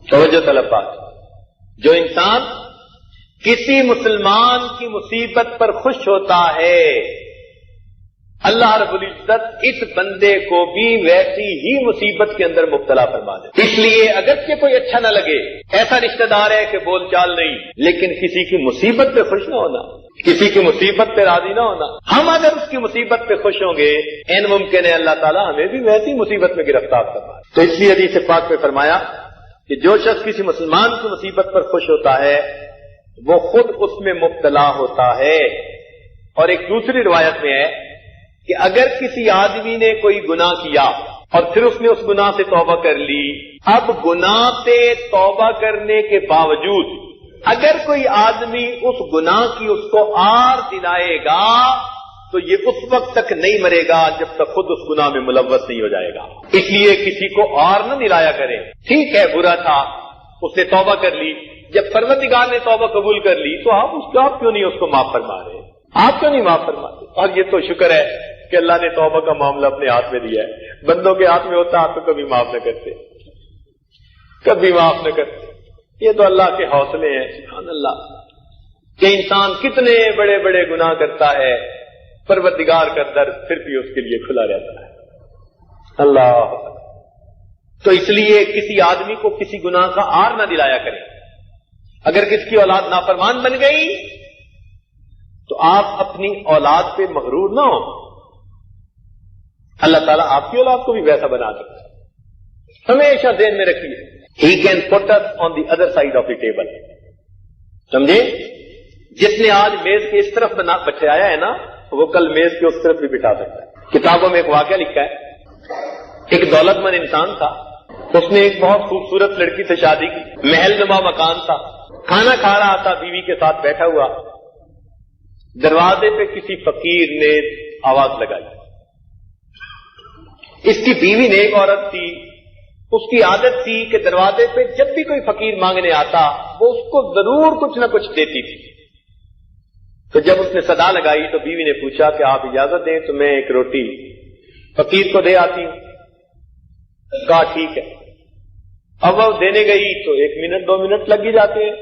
توجہ طلب بات، جو انسان کسی مسلمان کی مصیبت پر خوش ہوتا ہے اللہ رب العزت اس بندے کو بھی ویسی ہی مصیبت کے اندر مبتلا فرما دے۔ اس لیے اگرچہ کوئی اچھا نہ لگے، ایسا رشتہ دار ہے کہ بول چال نہیں، لیکن کسی کی مصیبت پہ خوش نہ ہونا، کسی کی مصیبت پہ راضی نہ ہونا۔ ہم اگر اس کی مصیبت پہ خوش ہوں گے، این ممکن ہے اللہ تعالیٰ ہمیں بھی ویسی مصیبت میں گرفتار کرنا۔ تو اس لیے حدیث پاک میں فرمایا کہ جو شخص کسی مسلمان کی مصیبت پر خوش ہوتا ہے وہ خود اس میں مبتلا ہوتا ہے۔ اور ایک دوسری روایت میں ہے کہ اگر کسی آدمی نے کوئی گناہ کیا اور پھر اس نے اس گناہ سے توبہ کر لی، اب گناہ سے توبہ کرنے کے باوجود اگر کوئی آدمی اس گناہ کی اس کو آر دلائے گا تو یہ اس وقت تک نہیں مرے گا جب تک خود اس گناہ میں ملوث نہیں ہو جائے گا۔ اس لیے کسی کو آر نہ دلایا کریں۔ ٹھیک ہے برا تھا، اس نے توبہ کر لی، جب پروردگار نے توبہ قبول کر لی تو آپ کیوں نہیں اس کو معاف فرما رہے؟ آپ کیوں نہیں معاف فرماتے؟ اور یہ تو شکر ہے کہ اللہ نے توبہ کا معاملہ اپنے ہاتھ میں دیا ہے، بندوں کے ہاتھ میں ہوتا آپ تو کبھی معاف نہ کرتے، کبھی معاف نہ کرتے۔ یہ تو اللہ کے حوصلے ہیں، سبحان اللہ، کہ انسان کتنے بڑے بڑے گناہ کرتا ہے، پروردگار کا در پھر بھی اس کے لیے کھلا رہتا ہے۔ اللہ، تو اس لیے کسی آدمی کو کسی گناہ کا آر نہ دلایا کرے۔ اگر کسی کی اولاد نافرمان بن گئی تو آپ اپنی اولاد پہ مغرور نہ ہو، اللہ تعالیٰ آپ کی اولاد کو بھی ویسا بنا سکتا ہے۔ ہمیشہ ذہن میں رکھیے، He can put us on the other side of the table۔ سمجھے؟ جس نے آج میز کے اس طرف بٹھایا ہے نا، وہ کل میز کے اس طرف بھی بٹھا سکتا ہے۔ کتابوں میں ایک واقعہ لکھا ہے، ایک دولت مند انسان تھا، اس نے ایک بہت خوبصورت لڑکی سے شادی کی، محل نما مکان تھا، کھانا کھا رہا تھا بیوی کے ساتھ بیٹھا ہوا، دروازے پہ کسی فقیر نے آواز لگائی۔ اس کی بیوی نیک عورت تھی، اس کی عادت تھی کہ دروازے پہ جب بھی کوئی فقیر مانگنے آتا وہ اس کو ضرور کچھ نہ کچھ دیتی تھی۔ تو جب اس نے صدا لگائی تو بیوی نے پوچھا کہ آپ اجازت دیں تو میں ایک روٹی فقیر کو دے آتی ہوں۔ کہا ٹھیک ہے۔ اب وہ دینے گئی تو 1 منٹ 2 منٹ لگ ہی جاتے ہیں۔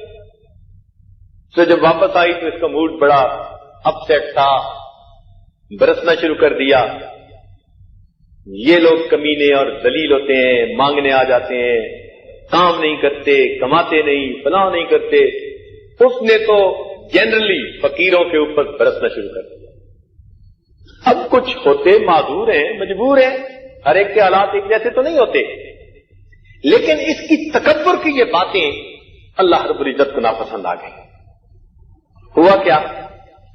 تو جب واپس آئی تو اس کا موڈ بڑا اپ سیٹ تھا، برسنا شروع کر دیا۔ یہ لوگ کمینے اور ذلیل ہوتے ہیں، مانگنے آ جاتے ہیں، کام نہیں کرتے، کماتے نہیں، فلاں نہیں کرتے۔ اس نے تو جنرلی فقیروں کے اوپر برسنا شروع کر دیا۔ اب کچھ ہوتے معذور ہیں، مجبور ہیں، ہر ایک کے حالات ایک جیسے تو نہیں ہوتے، لیکن اس کی تکبر کی یہ باتیں اللہ رب العزت کو ناپسند آ گئی۔ ہوا کیا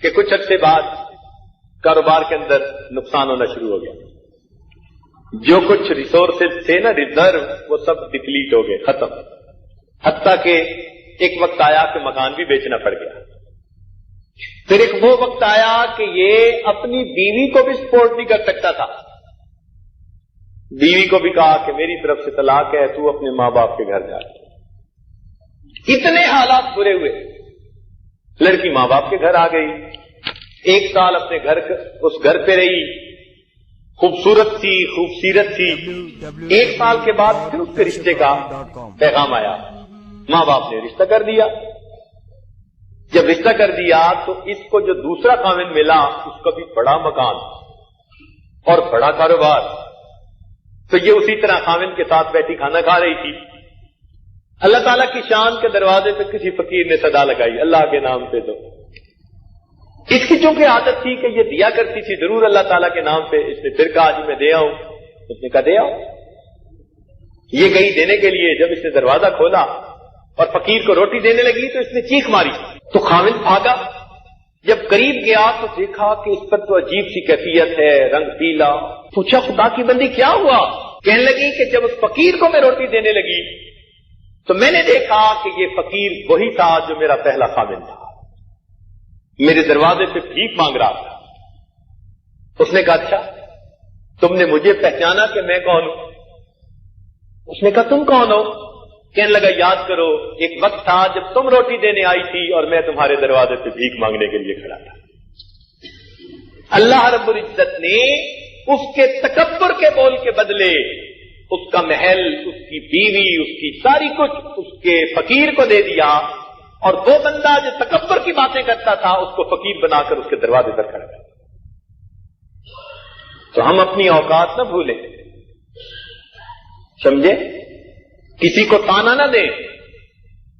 کہ کچھ عرصے بعد کاروبار کے اندر نقصان ہونا شروع ہو گیا۔ جو کچھ ریسورسز تھے نا، ریزرو، وہ سب ڈپلیٹ ہو گئے، ختم۔ حتیٰ کہ ایک وقت آیا کہ مکان بھی بیچنا پڑ گیا۔ پھر ایک وہ وقت آیا کہ یہ اپنی بیوی کو بھی سپورٹ نہیں کر سکتا تھا۔ بیوی کو بھی کہا کہ میری طرف سے طلاق ہے، تو اپنے ماں باپ کے گھر جا۔ اتنے حالات برے ہوئے، لڑکی ماں باپ کے گھر آ گئی، 1 سال اپنے اس گھر پہ رہی، خوبصورت تھی، خوبصیرت تھی۔ 1 سال کے بعد پھر اس کے رشتے کا پیغام آیا، ماں باپ نے رشتہ کر دیا۔ جب رشتہ کر دیا تو اس کو جو دوسرا خاوند ملا اس کا بھی بڑا مکان اور بڑا کاروبار، تو یہ اسی طرح خاوند کے ساتھ بیٹھی کھانا کھا رہی تھی۔ اللہ تعالیٰ کی شان کے دروازے پہ کسی فقیر نے صدا لگائی، اللہ کے نام پہ دو۔ اس کی چونکہ عادت تھی کہ یہ دیا کرتی تھی ضرور اللہ تعالیٰ کے نام پہ، اس نے پھر کہا جی میں دے آؤں، اس نے کہا دے آؤ۔ یہ گئی دینے کے لیے، جب اس نے دروازہ کھولا اور فقیر کو روٹی دینے لگی تو اس نے چیخ ماری، تو خاوند بھاگا۔ جب قریب گیا تو دیکھا کہ اس پر تو عجیب سی کیفیت ہے، رنگ پیلا۔ پوچھا خدا کی بندی کیا ہوا؟ کہنے لگی کہ جب اس فقیر کو میں روٹی دینے لگی تو میں نے دیکھا کہ یہ فقیر وہی تھا جو میرا پہلا خاوند تھا، میرے دروازے پہ بھیک مانگ رہا تھا۔ اس نے کہا اچھا تم نے مجھے پہچانا کہ میں کون ہوں؟ اس نے کہا تم کون ہو؟ کہنے لگا یاد کرو ایک وقت تھا جب تم روٹی دینے آئی تھی اور میں تمہارے دروازے پہ بھیک مانگنے کے لیے کھڑا تھا۔ اللہ رب العزت نے اس کے تکبر کے بول کے بدلے اس کا محل، اس کی بیوی، اس کی ساری کچھ اس کے فقیر کو دے دیا، اور وہ بندہ جو تکبر کی باتیں کرتا تھا اس کو فقیر بنا کر اس کے دروازے پر کھڑا کر۔ تو ہم اپنی اوقات نہ بھولیں، سمجھے؟ کسی کو تانا نہ دیں،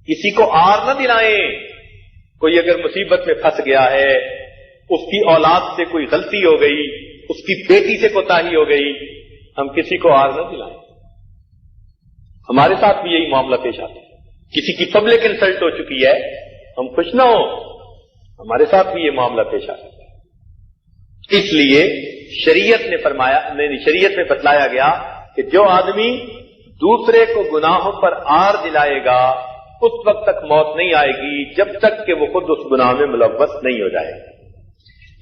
کسی کو آر نہ دلائیں۔ کوئی اگر مصیبت میں پھنس گیا ہے، اس کی اولاد سے کوئی غلطی ہو گئی، اس کی بیٹی سے کوتاہی ہو گئی، ہم کسی کو آر نہ دلائیں۔ ہمارے ساتھ بھی یہی معاملہ پیش آتا ہے۔ کسی کی پبلک انسلٹ ہو چکی ہے، ہم خوش نہ ہوں، ہمارے ساتھ بھی یہ معاملہ پیش آتا ہے۔ اس لیے شریعت نے فرمایا، شریعت میں بتلایا گیا کہ جو آدمی دوسرے کو گناہوں پر آر دلائے گا اس وقت تک موت نہیں آئے گی جب تک کہ وہ خود اس گناہ میں ملوث نہیں ہو جائے۔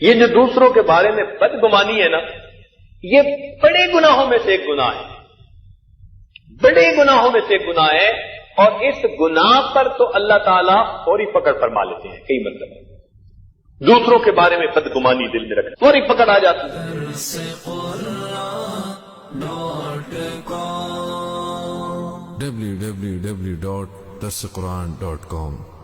یہ جو دوسروں کے بارے میں بدگمانی ہے نا، یہ بڑے گناہوں میں سے ایک گناہ ہے، بڑے گناہوں میں سے ایک گناہ ہے، اور اس گناہ پر تو اللہ تعالیٰ فوری پکڑ فرما لیتے ہیں۔ کئی مطلب دوسروں کے بارے میں بدگمانی دل میں رکھ فوری پکڑ آ جاتی ہے۔ www.darsequran.com